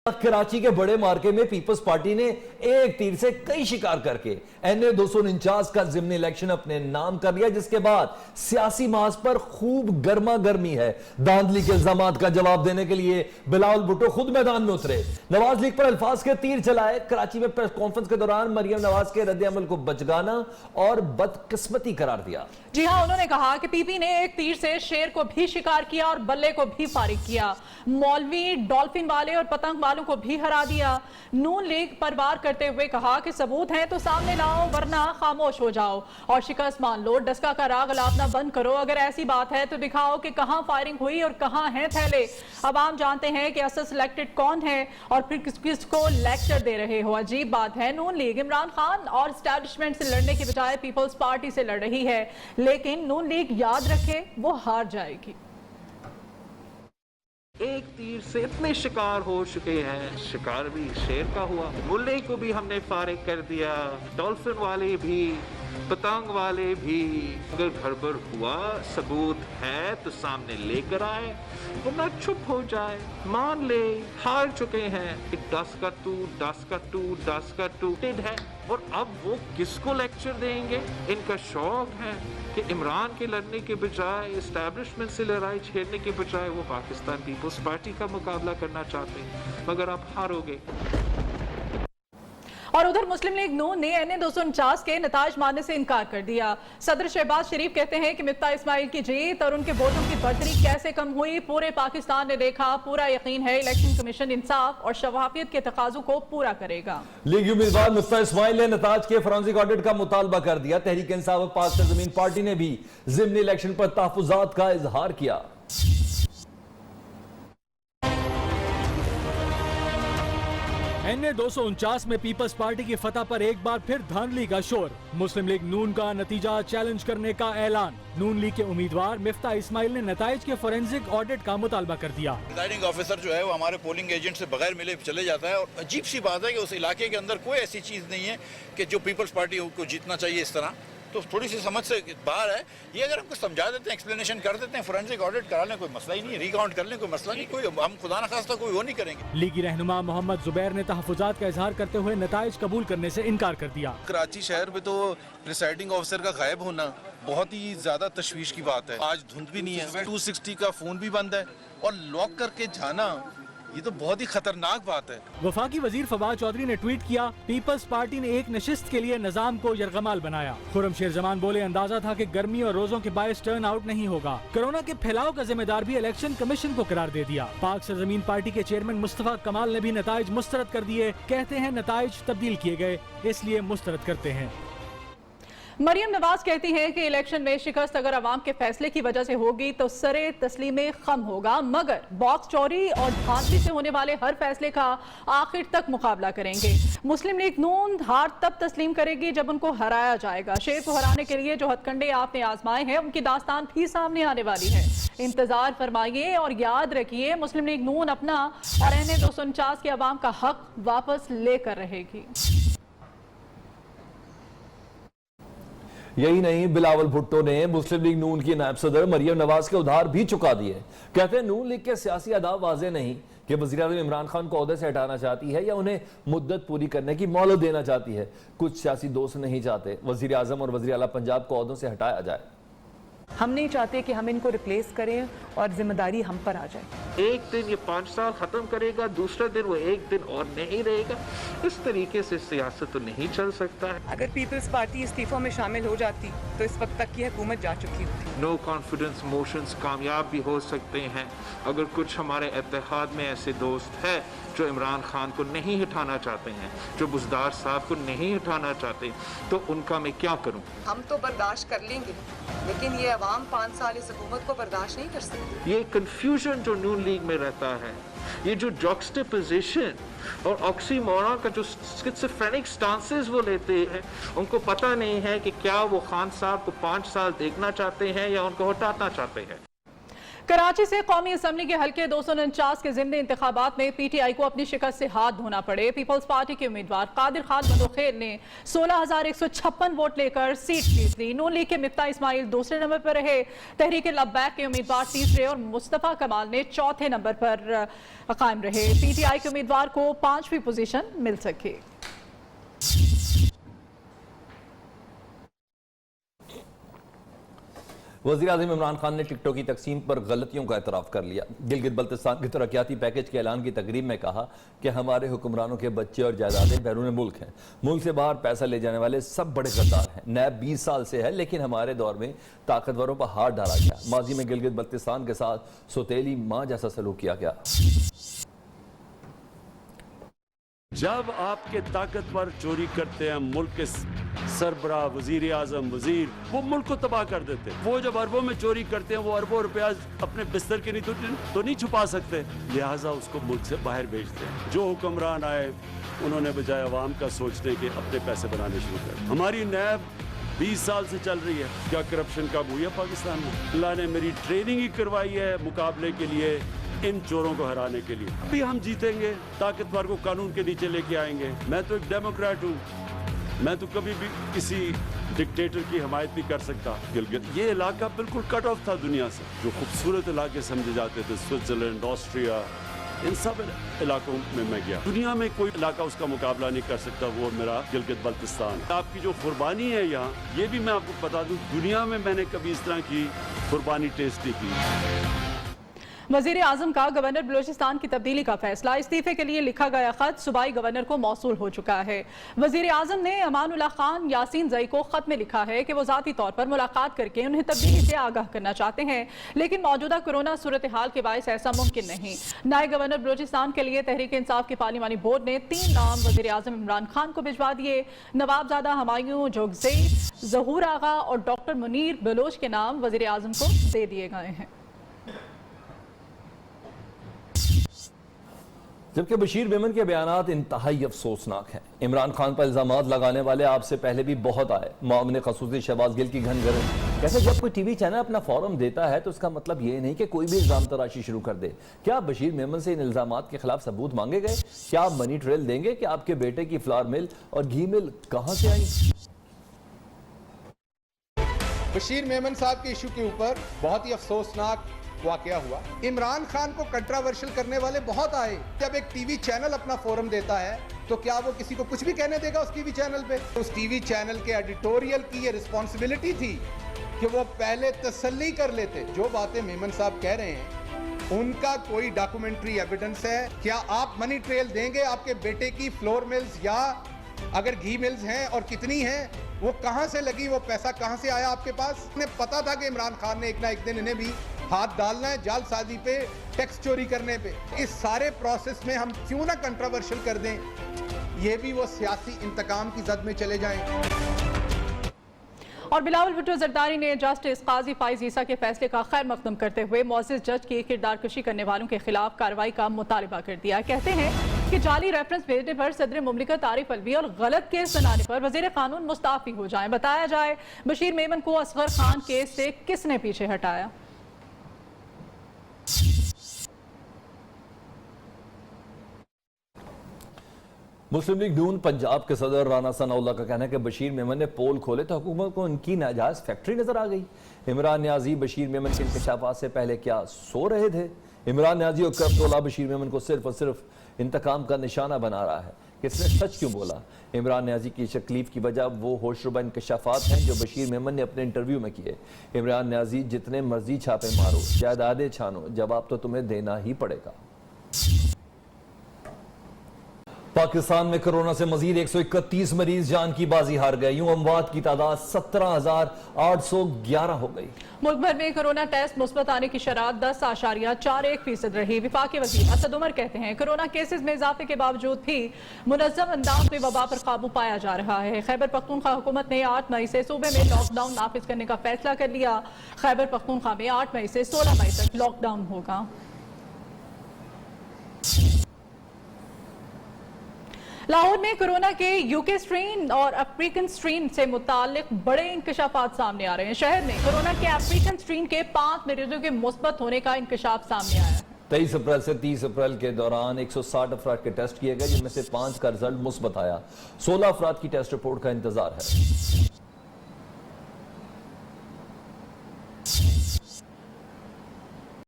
कराची के बड़े मार्के में पीपल्स पार्टी ने एक तीर से कई शिकार करके NA 249 का जिमनी इलेक्शन अपने नाम कर लिया, जिसके बाद सियासी मास पर खूब गर्मा गर्मी है। धांधली के इल्जामात का जवाब देने के लिए बिलावल भुट्टो खुद मैदान में उतरे, नवाज लीग पर अल्फाज के तीर चलाए। कराची में प्रेस कॉन्फ्रेंस के दौरान मरियम नवाज के रद्द अमल को बचगाना और बदकिस्मती करार दिया। जी हां, उन्होंने कहा कि पीपी ने एक तीर से शेर को भी शिकार किया और बल्ले को भी फारिग किया, मौलवी डॉल्फिन वाले और पतंग वालों को भी हरा दिया। नून लीग पर वार करते हुए कहा कि सबूत है तो सामने लाओ वरना खामोश हो जाओ और शिकस्त मान लो। डस्का का राग अलापना बंद करो, अगर ऐसी बात है तो दिखाओ कि कहां फायरिंग हुई और कहां हैं थैले। अब आम जानते हैं कि असल सिलेक्टेड कौन है और फिर किसको लेक्चर दे रहे हो। अजीब बात है, नून लीग इमरान खान और एस्टैब्लिशमेंट से लड़ने की बजाय पीपल्स पार्टी से लड़ रही है, लेकिन नून लीग याद रखे वो हार जाएगी। एक तीर से इतने शिकार हो चुके हैं, शिकार भी शेर का हुआ, मुल्ले को भी हमने फारिग कर दिया, डॉल्फिन वाले भी, पतंग वाले भी। अगर गड़बड़ हुआ सबूत है तो सामने लेकर आए, वरना चुप हो जाए, मान ले हार चुके हैं। 10 का 2 है और अब वो किसको लेक्चर देंगे? इनका शौक है कि इमरान के लड़ने के बजाय, एस्टैब्लिशमेंट से लड़ाई छेड़ने के बजाय वो पाकिस्तान पीपल्स पार्टी का मुकाबला करना चाहते हैं, मगर आप हारोगे। और उधर मुस्लिम लीग नून ने NA 249 के नताज मानने से इनकार कर दिया। सदर शहबाज शरीफ कहते हैं कि मिफ्ता इस्माइल की जीत और उनके वोटों की बढ़ोतरी कैसे कम हुई, पूरे पाकिस्तान ने देखा। पूरा यकीन है इलेक्शन कमीशन इंसाफ और शफाफियत के तकाजों को पूरा करेगा। लीगी उम्मीदवार मिफ्ता इस्माइल ने नताज के फॉरेंसिक ऑडिट का मुतालबा कर दिया। तहरीक इंसाफ और पाक सरजमीन पार्टी ने भी जिमनी इलेक्शन पर तहफुजात का इजहार किया। NA 249 में पीपल्स पार्टी की फतह पर एक बार फिर धांधली का शोर। मुस्लिम लीग नून का नतीजा चैलेंज करने का ऐलान। नून लीग के उम्मीदवार मिफ्ता इस्माइल ने नताइज के फोरेंसिक ऑडिट का मुतालबा कर दिया। प्रिजाइडिंग ऑफिसर जो है वो हमारे पोलिंग एजेंट से बगैर मिले चले जाता है और अजीब सी बात है कि उस इलाके के अंदर कोई ऐसी चीज नहीं है कि जो पीपल्स पार्टी को जीतना चाहिए इस तरह। तो थोड़ी सी समझ से बाहर है ये। अगर हमको समझा देते हैं, एक्सप्लेनेशन कर देते हैं, फोरेंसिक ऑडिट करा लें, कोई मसला ही नहीं है, रिकाउंट कर लें, कोई मसला नहीं, कोई हम खुदा न खास्ता कोई वो नहीं करेंगे। लीगी रहनुमा मोहम्मद जुबैर ने तहफुजात का इजहार करते हुए नताइज कबूल करने से इनकार कर दिया। कराची शहर में तो प्रिसाइडिंग ऑफिसर का गायब होना बहुत ही ज्यादा तशवीश की बात है। आज धुंध भी नहीं है, 260 का फोन भी बंद है और लॉक करके जाना, ये तो बहुत ही खतरनाक बात है। वफाकी वजीर फवाद चौधरी ने ट्वीट किया, पीपल्स पार्टी ने एक नशिस्त के लिए निजाम को यरगमाल बनाया। खुर्रमशेर जमान बोले, अंदाजा था कि गर्मी और रोजों के बायस टर्न आउट नहीं होगा। कोरोना के फैलाव का जिम्मेदार भी इलेक्शन कमीशन को करार दे दिया। पाक सरजमीन पार्टी के चेयरमैन मुस्तफा कमाल ने भी नताइज मुस्तरद कर दिए। कहते हैं नताइज तब्दील किए गए, इसलिए मुस्तरद करते हैं। मरियम नवाज कहती हैं कि इलेक्शन में शिकस्त अगर अवाम के फैसले की वजह से होगी तो सरे तस्लीम खम होगा, मगर बॉक्स चोरी और धांधली से होने वाले हर फैसले का आखिर तक मुकाबला करेंगे। मुस्लिम लीग नून हार तब तस्लीम करेगी जब उनको हराया जाएगा। शेर को हराने के लिए जो हथकंडे आपने आजमाए हैं उनकी दास्तान भी सामने आने वाली है। इंतजार फरमाइए और याद रखिए, मुस्लिम लीग नून अपना और NA 249 के अवाम का हक वापस लेकर रहेगी। यही नहीं, बिलावल भुट्टो ने मुस्लिम लीग नून की नायब सदर मरियम नवाज के उधार भी चुका दिए। कहते हैं नून लीग के सियासी अहदाफ वाज़ेह नहीं कि वज़ीर-ए-आज़म इमरान खान को ओहदे से हटाना चाहती है या उन्हें मुद्दत पूरी करने की मोहलत देना चाहती है। कुछ सियासी दोस्त नहीं चाहते वज़ीर-ए-आज़म और वज़ीर आला पंजाब को ओहदों से हटाया जाए। हम नहीं चाहते कि हम इनको रिप्लेस करें और जिम्मेदारी हम पर आ जाए। एक दिन ये 5 साल खत्म करेगा, दूसरा दिन वो एक दिन और नहीं रहेगा। इस तरीके से सियासत तो नहीं चल सकता है। अगर पीपल्स पार्टी इस्तीफों में शामिल हो जाती तो इस वक्त तक की हुकूमत जा चुकी होती। नो कॉन्फिडेंस मोशंस कामयाब भी हो सकते हैं। अगर कुछ हमारे इत्तेहाद में ऐसे दोस्त हैं जो इमरान खान को नहीं हटाना चाहते हैं, जो बुज़दार साहब को नहीं हटाना चाहते, तो उनका मैं क्या करूं? हम तो बर्दाश्त कर लेंगे, लेकिन ये अवाम 5 साल इस हुकूमत को बर्दाश्त नहीं कर सकती। ये कंफ्यूजन जो नून लीग में रहता है, ये जो जॉक्सटेपोजिशन और ऑक्सीमोरन का जो स्किज़ोफ्रेनिक स्टांसेस वो लेते हैं, उनको पता नहीं है कि क्या वो खान साहब को 5 साल देखना चाहते हैं या उनको हटाना चाहते हैं। कराची से कौमी असम्बली के हल्के 249 के ज़िमनी इंतखाबात में PTI को अपनी शिकस्त से हाथ धोना पड़े। पीपल्स पार्टी के उम्मीदवार कादिर खान बंदोखेल ने 16,156 वोट लेकर सीट जीत ली। नून लीग के मिफ्ता इस्माइल दूसरे नंबर पर रहे। तहरीक लब्बैक के उम्मीदवार तीसरे और मुस्तफ़ा कमाल ने चौथे नंबर पर कायम रहे। PTI के उम्मीदवार को 5वीं पोजीशन मिल सकी। वज़ीर-ए-आज़म इमरान खान ने टिकटों की तकसीम पर गलतियों का एतराफ़ कर लिया। गिलगित बल्तिस्तान के तरक्याती पैकेज के ऐलान की तकरीब में कहा कि हमारे हुक्मरानों के बच्चे और जायदादें बैरून मुल्क हैं। मुल्क से बाहर पैसा ले जाने वाले सब बड़े गद्दार हैं। नैब 20 साल से है, लेकिन हमारे दौर में ताकतवरों पर हाथ डाला गया। माजी में गिलगित बल्तिस्तान के साथ सौतेली माँ जैसा सलूक किया गया। जब आपके ताकतवर चोरी करते हैं, मुल्क के सरबराह, वजीर आजम, वजीर, वो मुल्क को तबाह कर देते हैं। वो जब अरबों में चोरी करते हैं, वो अरबों रुपया अपने बिस्तर के तो नहीं छुपा सकते, लिहाजा उसको मुल्क से बाहर भेजते हैं। जो हुक्मरान आए, उन्होंने बजाय अवाम का सोचने के अपने पैसे बनाने शुरू कर। हमारी नैब 20 साल से चल रही है। क्या करप्शन कब हुई है पाकिस्तान में? अल्लाह ने मेरी ट्रेनिंग ही करवाई है मुकाबले के लिए, इन चोरों को हराने के लिए। अभी हम जीतेंगे, ताकतवर को कानून के नीचे लेके आएंगे। मैं तो एक डेमोक्रेट हूँ, मैं तो कभी भी किसी डिक्टेटर की हमायत नहीं कर सकता। गिलगित ये इलाका बिल्कुल कट ऑफ था दुनिया से। जो खूबसूरत इलाके समझे जाते थे, स्विट्जरलैंड, ऑस्ट्रिया, इन सब इलाकों में मैं गया। दुनिया में कोई इलाका उसका मुकाबला नहीं कर सकता, वो मेरा गिलगित बल्तिस्तान। आपकी जो कुर्बानी है यहाँ, ये भी मैं आपको बता दूं, दुनिया में मैंने कभी इस तरह की कुर्बानी टेस्ट नहीं की। वज़ीर आज़म का गवर्नर बलूचिस्तान की तब्दीली का फैसला। इस्तीफे के लिए लिखा गया खत सूबाई गवर्नर को मौसूल हो चुका है। वज़ीर आज़म ने अमानुल्लाह खान यासीन जई को खत में लिखा है कि वो ज़ाती तौर पर मुलाकात करके उन्हें तब्दीली से आगाह करना चाहते हैं, लेकिन मौजूदा कोरोना सूरत हाल के बायस ऐसा मुमकिन नहीं। नाए गवर्नर बलूचिस्तान के लिए तहरीक इंसाफ के पार्लिमानी बोर्ड ने 3 नाम वज़ीर आज़म इमरान खान को भिजवा दिए। नवाबजादा हमायूं जोगज़ई, ज़हूर आगा और डॉक्टर मुनीर बलोच के नाम वज़ीर आज़म को दे दिए गए हैं। जबकि बशीर मेमन के बयानात इंतहाई अफसोसनाक हैं। इमरान खान पर इल्जामात लगाने वाले आपसे पहले भी बहुत आए। मामले खसूसी शहबाज गिल की घन गरज। कैसे जब कोई टीवी चैनल अपना फोरम देता है तो उसका मतलब ये नहीं कि कोई भी इल्जाम तराशी शुरू कर दे। क्या बशीर मेमन से इन इल्जामात के खिलाफ सबूत मांगे गए? क्या आप मनी ट्रेल देंगे कि आपके बेटे की फ्लावर मिल और घी मिल कहां से आई? बशीर मेमन साहब के इशू के ऊपर बहुत ही अफसोसनाक वाकया हुआ। इमरान खान को कंट्रोवर्शियल करने वाले बहुत आए। जब एक टीवी चैनल अपना फोरम देता है तो क्या वो किसी को कुछ भी कहने देगा उस टीवी चैनल पे? उस टीवी चैनल के एडिटोरियल की ये रिस्पॉन्सिबिलिटी थी कि वो पहले तसल्ली कर लेते। जो बातें मेमन साहब कह रहे हैं उनका कोई डॉक्यूमेंट्री एविडेंस है? क्या आप मनी ट्रेल देंगे आपके बेटे की फ्लोर मिल्स, या अगर घी मिल्स हैं और कितनी हैं, वो कहां से लगी, वो पैसा कहां से आया आपके पास? उन्हें पता था कि इमरान खान ने एक ना एक दिन इन्हें भी हाथ डालना है जालसाजी पे, टैक्स चोरी करने पे। इस सारे प्रोसेस में हम क्यों ना कंट्रोवर्शियल कर दें, ये भी वो सियासी इंतकाम की जद में चले जाएं। और बिलावल भुट्टो जरदारी ने जस्टिस काजी फाइज ईसा के फैसले का खैर मकदम करते हुए मुअज़्ज़िज़ जज की किरदार कशी करने वालों के खिलाफ कार्रवाई का मुतालबा कर दिया। कहते हैं कि जाली रेफरेंस भेजने पर सदर मुमलिकत आरिफ अलवी और गलत केस बनाने पर वजीर कानून मुस्ताफी हो जाए। बताया जाए बशीर मेमन को असगर खान केस से किसने पीछे हटाया। मुस्लिम लीग नून पंजाब के सदर राना सनाउल्लाह का कहना है कि बशीर मेमन ने पोल खोले तो हुकूमत को उनकी नाजायज फैक्ट्री नजर आ गई। इमरान न्याजी बशीर मेमन के इंकशाफात से पहले क्या सो रहे थे? इमरान न्याजी और करप्टोला बशीर मेमन को सिर्फ और सिर्फ इंतकाम का निशाना बना रहा है। किसने सच क्यों बोला? इमरान न्याजी की तकलीफ की वजह वो होशरुबा इंकशाफात हैं जो बशीर मेमन ने अपने इंटरव्यू में किए। इमरान न्याजी जितने मर्जी छापे मारो, जायदादें छानो, जवाब तो तुम्हें देना ही पड़ेगा। पाकिस्तान में कोरोना से मजीद 131 मरीज जान की बाजी हार गए। यूं अमवात की तादाद 17,811 हो गई। मुल्क भर में कोरोना टेस्ट मुस्बत आने की शरह 10.41% रही। विफाकी वज़ीर असद उमर कहते हैं कोरोना केसेस में इजाफे के बावजूद भी मुनज़्ज़म अंदाज में वबा पर काबू पाया जा रहा है। खैबर पख्तूनख्वा हुकूमत ने 8 मई से सूबे में लॉकडाउन नाफिज करने का फैसला कर लिया। खैबर पख्तूनख्वा में 8 मई से 16 मई तक लॉकडाउन होगा। लाहौर में कोरोना के यूके स्ट्रेन और अफ्रीकन स्ट्रेन से मुतालिक बड़े इंकशाफात सामने आ रहे हैं। शहर में कोरोना के अफ्रीकन स्ट्रेन के 5 मरीजों के मुस्बत होने का इंकशाफ सामने आया है। 23 अप्रैल से 30 अप्रैल के दौरान 160 अफराद के टेस्ट किए गए, जिनमें से 5 का रिजल्ट मुस्बत आया। 16 अफराद की टेस्ट रिपोर्ट का इंतजार है।